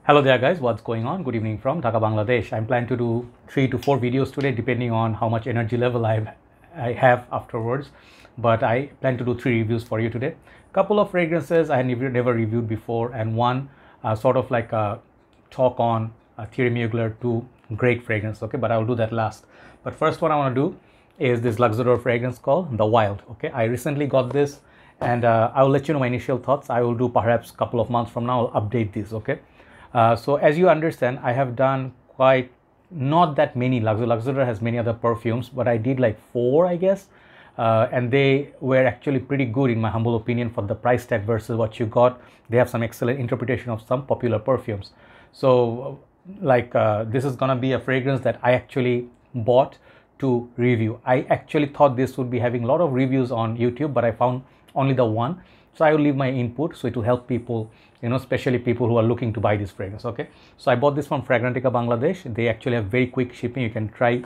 Hello there guys, what's going on? Good evening from Dhaka, Bangladesh. I'm planning to do 3 to 4 videos today depending on how much energy level I have afterwards. But I plan to do 3 reviews for you today. Couple of fragrances I had never reviewed before, and one sort of like a talk on Thierry Mugler 2 great fragrance, okay? But I'll do that last. But first one I want to do is this Luxodor fragrance called The Wild, okay? I recently got this and I'll let you know my initial thoughts. I will do perhaps a couple of months from now, I'll update this, okay? So as you understand, I have done quite not that many Luxodor has many other perfumes, but I did like 4, I guess, and they were actually pretty good in my humble opinion for the price tag versus what you got. They have some excellent interpretation of some popular perfumes. So like this is gonna be a fragrance that I actually bought to review. I actually thought this would be having a lot of reviews on YouTube, but I found only the one. So I will leave my input, so it will help people, you know, especially people who are looking to buy this fragrance, okay? So I bought this from Fragrantica, Bangladesh. They actually have very quick shipping. You can try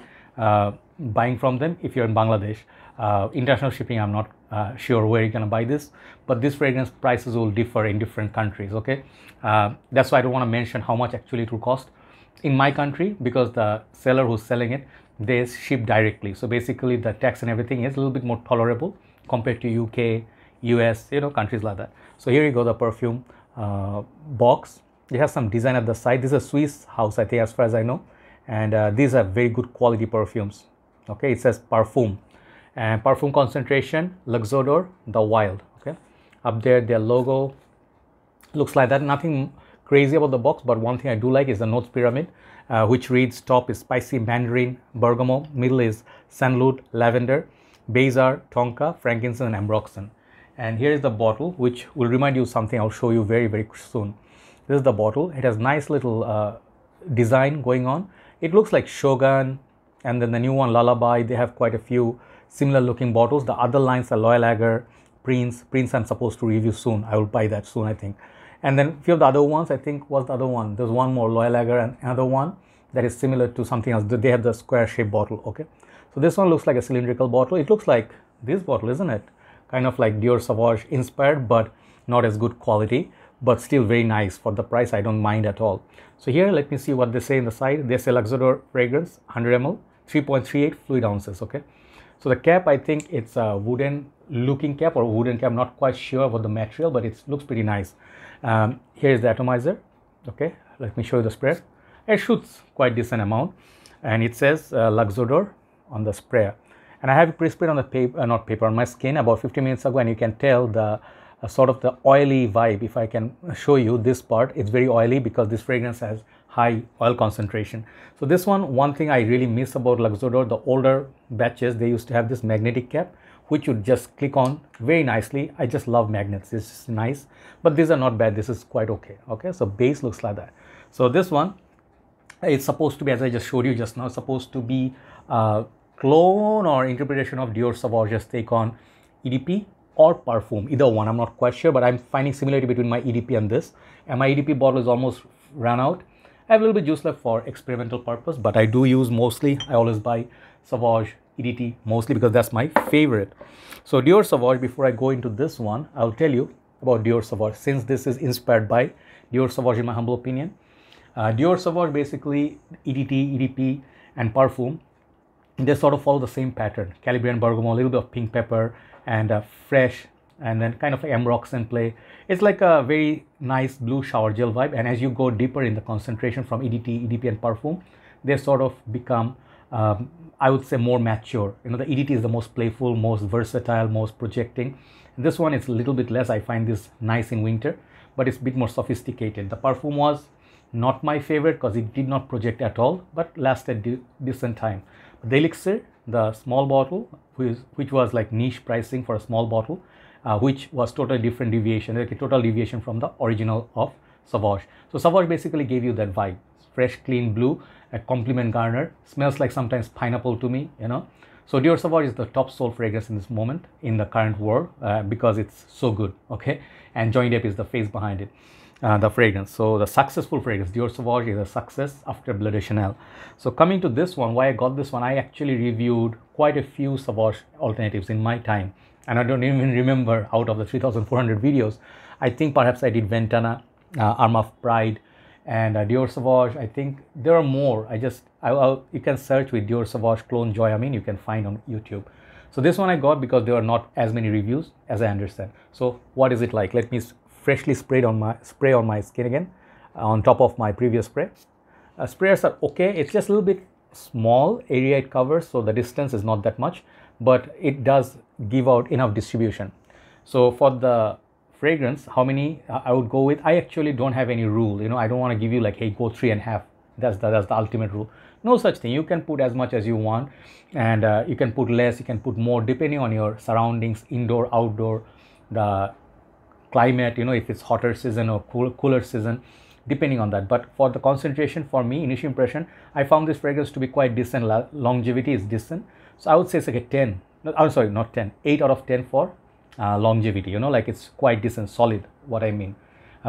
buying from them if you're in Bangladesh. International shipping, I'm not sure where you're gonna buy this, but this fragrance prices will differ in different countries, okay? That's why I don't want to mention how much actually it will cost in my country, because the seller who's selling it, they ship directly. So basically the tax and everything is a little bit more tolerable compared to UK, US, you know, countries like that. So here you go, the perfume box. It has some design at the side. This is a Swiss house, I think, as far as I know, and these are very good quality perfumes, okay? It says Parfum, and perfume concentration Luxodor The Wild, okay? Up there their logo looks like that. Nothing crazy about the box, but one thing I do like is the notes pyramid, which reads top is spicy mandarin bergamot, middle is sandalwood lavender, base are tonka, frankincense, and ambroxan. And here is the bottle, which will remind you something I'll show you very soon. This is the bottle. It has nice little design going on. It looks like Shogun, and then the new one Lullaby. They have quite a few similar looking bottles. The other lines are Loyal Lager, Prince I'm supposed to review soon. I will buy that soon, I think. And then a few of the other ones, I think, what's the other one? There's one more Loyal Lager and another one that is similar to something else. They have the square shaped bottle, okay? So this one looks like a cylindrical bottle. It looks like this bottle, isn't it? Kind of like Dior Sauvage inspired, but not as good quality, but still very nice for the price. I don't mind at all. So here, let me see what they say in the side. They say Luxodor fragrance, 100 ml, 3.38 fluid ounces, okay? So the cap, I think it's a wooden looking cap or wooden cap, not quite sure about the material, but it looks pretty nice. Here's the atomizer, okay? Let me show you the sprayer. It shoots quite decent amount, and it says Luxodor on the sprayer. And I have it pre-sprayed on the paper, not paper, on my skin about 15 minutes ago, and you can tell the sort of the oily vibe. If I can show you this part, it's very oily because this fragrance has high oil concentration. So this one thing I really miss about Luxodor, the older batches, they used to have this magnetic cap, which you just click on very nicely. I just love magnets, it's just nice, but these are not bad. This is quite okay, okay? So base looks like that. So this one, it's supposed to be, as I just showed you just now, supposed to be clone or interpretation of Dior Sauvage's take on EDP or Parfum, either one. I'm not quite sure, but I'm finding similarity between my EDP and this. And my EDP bottle is almost run out. I have a little bit juice left for experimental purpose, but I do use mostly, I always buy Sauvage EDT mostly because that's my favorite. So Dior Sauvage, before I go into this one, I'll tell you about Dior Sauvage, since this is inspired by Dior Sauvage in my humble opinion. Dior Sauvage, basically EDT, EDP, and Parfum, they sort of follow the same pattern. Calabrian bergamot, a little bit of pink pepper, and fresh, and then kind of ambroxan play. It's like a very nice blue shower gel vibe. And as you go deeper in the concentration from EDT, EDP, and Parfum, they sort of become, I would say, more mature. You know, the EDT is the most playful, most versatile, most projecting. And this one is a little bit less. I find this nice in winter, but it's a bit more sophisticated. The Parfum was not my favorite because it did not project at all, but lasted decent time. The Elixir, the small bottle, which was like niche pricing for a small bottle, which was totally different deviation, like a total deviation from the original of Sauvage. So Sauvage basically gave you that vibe, fresh, clean blue, a compliment garner, smells like sometimes pineapple to me, you know. So Dior Sauvage is the top sold fragrance in this moment in the current world because it's so good, okay. And Johnny Depp is the face behind it. The fragrance. So the successful fragrance, Dior Sauvage, is a success after Bleu de Chanel. So coming to this one, why I got this one, I actually reviewed quite a few Sauvage alternatives in my time, and I don't even remember out of the 3,400 videos. I think perhaps I did Ventana, Arm of Pride, And Dior Sauvage, I think there are more. You can search with Dior Sauvage Clone Joy Amin, you can find on YouTube. So this one I got because there are not as many reviews as I understand. So what is it like? Let me freshly spray on my skin again, on top of my previous spray. Sprayers are okay. It's just a little bit small area it covers, so the distance is not that much, but it does give out enough distribution. So for the fragrance, how many I would go with, I actually don't have any rule. You know, I don't want to give you like, hey, go 3.5. That's the ultimate rule. No such thing. You can put as much as you want, and you can put less, you can put more, depending on your surroundings, indoor, outdoor, the climate, you know, if it's hotter season or cooler season, depending on that. But for the concentration, for me, initial impression, I found this fragrance to be quite decent. Longevity is decent. So I would say it's like a 10. I'm sorry, not 10. 8 out of 10 for longevity. You know, like it's quite decent, solid, what I mean.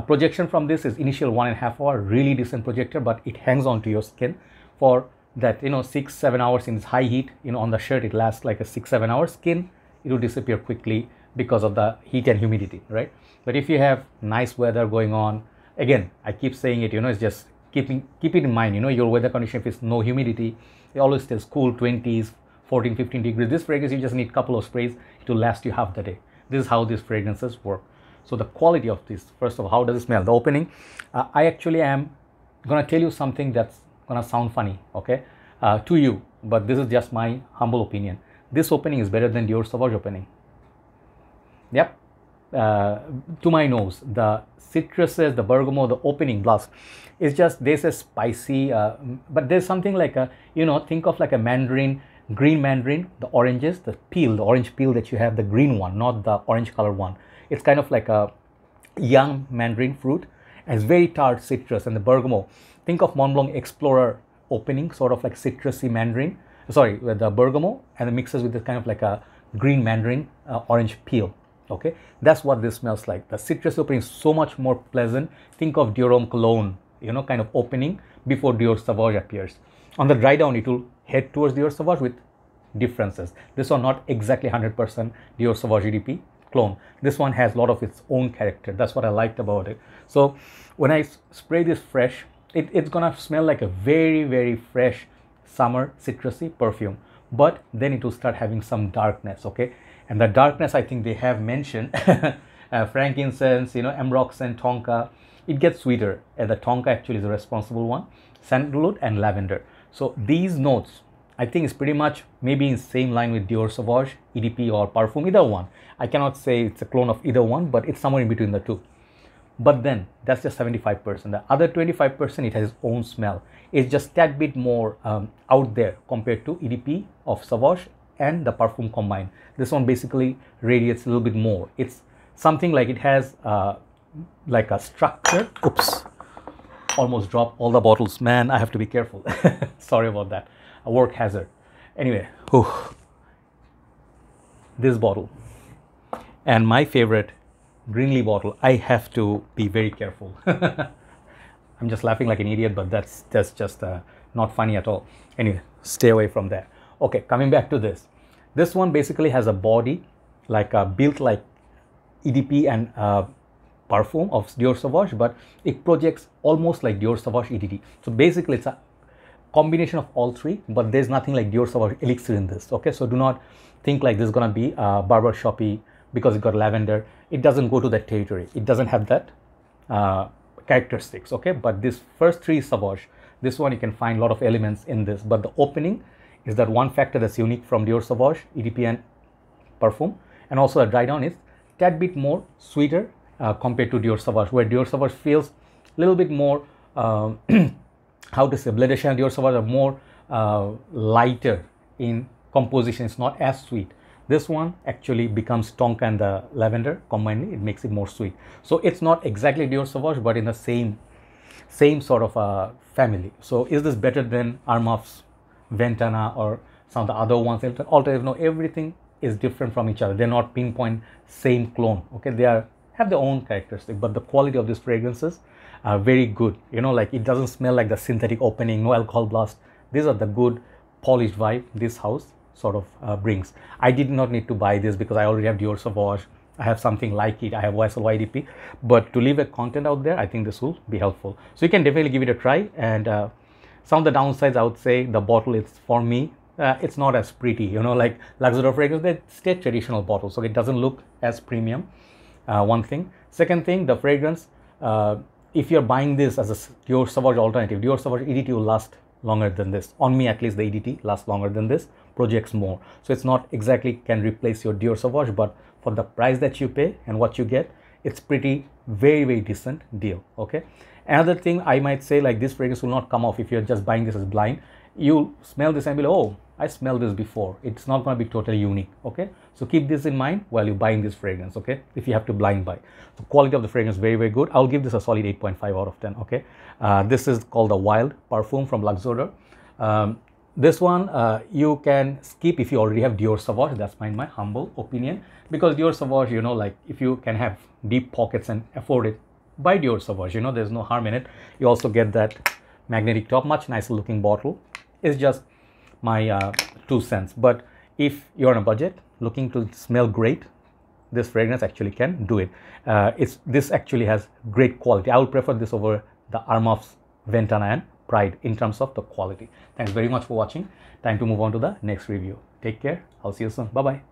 Projection from this is initial 1.5 hour, really decent projector, but it hangs on to your skin for that, you know, 6-7 hours in this high heat. You know, on the shirt, it lasts like a 6-7 hours. Skin, it will disappear quickly because of the heat and humidity, right? But if you have nice weather going on, again, I keep saying it, you know, it's just keep it in mind, you know, your weather condition, if it's no humidity, it always stays cool, 20s, 14, 15 degrees. This fragrance, you just need a couple of sprays, it will last you half the day. This is how these fragrances work. So the quality of this, first of all, how does it smell? The opening, I actually am going to tell you something that's going to sound funny, okay, to you, but this is just my humble opinion. This opening is better than Dior Sauvage opening. Yep. To my nose, the citruses, the bergamot, the opening blast is just, they say spicy, but there's something like a, you know, think of like a mandarin, green mandarin, the oranges, the peel, the orange peel that you have, the green one, not the orange color one. It's kind of like a young mandarin fruit, and it's very tart citrus. And the bergamot, think of Mont Blanc Explorer opening, sort of like citrusy mandarin, sorry, with the bergamot, and it mixes with this kind of like a green mandarin, orange peel. Okay, that's what this smells like. The citrus opening is so much more pleasant. Think of Dior Homme Cologne, you know, kind of opening before Dior Sauvage appears. On the dry down, it will head towards Dior Sauvage with differences. This one not exactly 100% Dior Sauvage EDP clone. This one has a lot of its own character. That's what I liked about it. So when I spray this fresh, it's gonna smell like a very, very fresh summer citrusy perfume. But then it will start having some darkness, okay? And the darkness, I think they have mentioned, frankincense, you know, ambroxan, tonka, it gets sweeter. And the tonka actually is the responsible one, sandalwood and lavender. So these notes, I think is pretty much maybe in same line with Dior Sauvage, EDP or Parfum, either one. I cannot say it's a clone of either one, but it's somewhere in between the two. But then that's just 75%. The other 25%, it has its own smell. It's just that bit more out there compared to EDP of Sauvage and the Parfum combined. This one basically radiates a little bit more. It's something like it has like a structure. Oops, almost dropped all the bottles. Man, I have to be careful. Sorry about that. A work hazard. Anyway, this bottle and my favorite Greenlee bottle, I have to be very careful. I'm just laughing like an idiot, but that's just not funny at all. Anyway, stay away from that. Okay, coming back to this. This one basically has a body like built like EDP and Parfum of Dior Sauvage, but it projects almost like Dior Sauvage EDP. So basically it's a combination of all three, but there's nothing like Dior Sauvage elixir in this. Okay, so do not think like this is gonna be barbershoppy because it got lavender. It doesn't go to that territory. It doesn't have that characteristics. Okay, but this first three Sauvage, this one you can find a lot of elements in this, but the opening is that one factor that's unique from Dior Sauvage, EDP and Parfum, and also the dry down is tad bit more sweeter compared to Dior Sauvage, where Dior Sauvage feels a little bit more, how to say, Bleu de Chanel and Dior Sauvage are more lighter in composition. It's not as sweet. This one actually becomes tonka and the lavender combined, it makes it more sweet. So it's not exactly Dior Sauvage, but in the same sort of family. So is this better than Armaf's Ventana or some of the other ones? Alternative, no, everything is different from each other. They're not pinpoint same clone. Okay, they have their own characteristic, but the quality of these fragrances are very good. You know, like it doesn't smell like the synthetic opening, no alcohol blast. These are the good polished vibe this house sort of brings. I did not need to buy this because I already have Dior Sauvage. I have something like it. I have YSL EDP, but to leave a content out there, I think this will be helpful. So you can definitely give it a try. And some of the downsides, I would say the bottle is, for me, it's not as pretty, you know, like Luxodor fragrance, they stay traditional bottles, so it doesn't look as premium. One thing. Second thing, the fragrance, if you're buying this as a Dior Sauvage alternative, Dior Sauvage EDT will last longer than this. On me, at least, the EDT lasts longer than this, projects more. So it's not exactly can replace your Dior Sauvage, but for the price that you pay and what you get, it's pretty very decent deal. Okay. Another thing I might say, like, this fragrance will not come off if you're just buying this as blind. You smell this and be like, oh, I smelled this before. It's not going to be totally unique. Okay, so keep this in mind while you're buying this fragrance. Okay, if you have to blind buy, the quality of the fragrance very good. I'll give this a solid 8.5 out of 10. Okay, this is called the Wild Parfum from Luxodor. This one you can skip if you already have Dior Sauvage. That's my humble opinion, because Dior Sauvage, you know, like, if you can have deep pockets and afford it, buy Dior Sauvage. You know, there's no harm in it. You also get that magnetic top, much nicer looking bottle. It's just my 2 cents. But if you're on a budget looking to smell great, this fragrance actually can do it. This actually has great quality. I would prefer this over the Armaf's Ventana and Pride in terms of the quality. Thanks very much for watching. Time to move on to the next review. Take care. I'll see you soon. Bye bye.